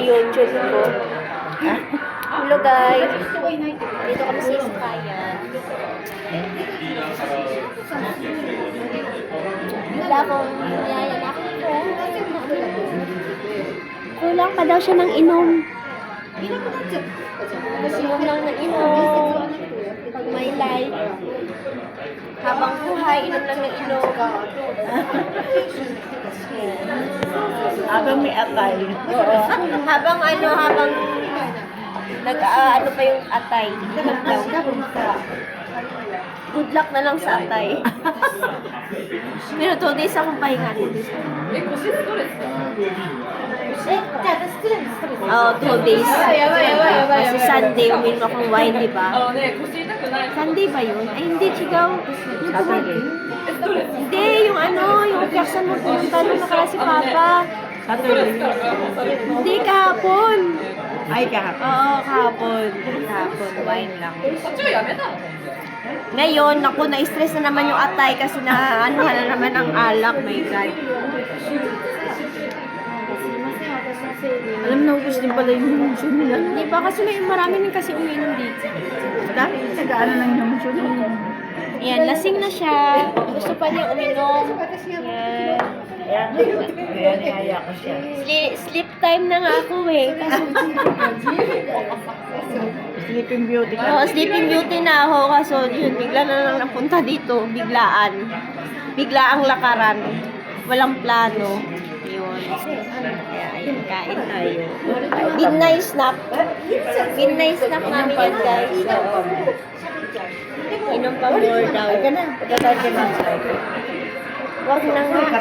YouTube ko. Hello guys. Dito kami sa Isakayan. Wala akong yayanak ko. Kulang pa daw siya ng inom. Inom lang ng inom. Pag may life. Habang buhay, inom lang ng inom. Habang may atay. Oo. Habang ano pa yung atay. Good luck na lang sa atay. Pero 2 days akong pahinga. 2 days. Oo, 2 days. Kasi Sunday, uminom akong wine, di ba? Sunday ba yun? Ay, hindi, sigaw. Hindi, yung kaksan mo pumunta nung nakala si Papa. Hindi, kahapon. Ay, kahapon. Oo, kahapon. Wine lang. Ngayon, naku, na-stress na naman yung atay kasi na naman ang alak. My God. Alam na, ubus din pala yung emotion nila. Di ba? Kasi marami din kasi uminom dito. Dami, nag-ano lang yung emotion nila. Ayan, lasing na siya. Gusto pa niya uminom. Ayan. Ayan, nihaya ko siya. Sleep time na nga ako eh. Kasi, Sleeping Beauty ka. oh, sleeping beauty na ako. Kaso yun, bigla na lang napunta dito. Biglaan. Biglaang lakaran. Walang plano. Yun. Kaya ayun, kain tayo. Midnight snack. Midnight snack namin yan guys. Oo. Inom pa more daw. Ay ka na, pagkatay ka na. Wag na nga.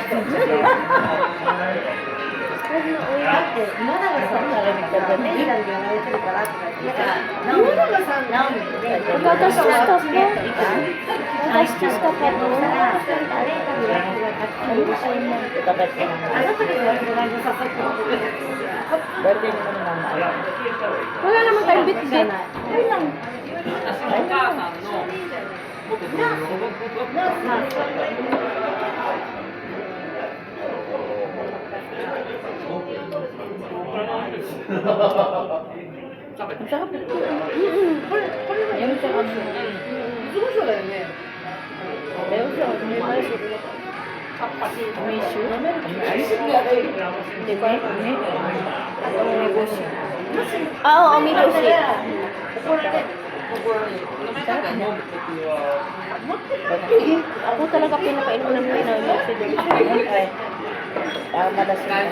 Gagastos ka po. Gagastos ka pa po. Wala naman tayong bit-bit. Ayun lang. Ang sarap ito. Yan siya ano. Meron siya. May maisip. May issue. Hindi ko alam. Oo, omigoshi. Ako talaga pinapainom ng omigoshi. Para malasing.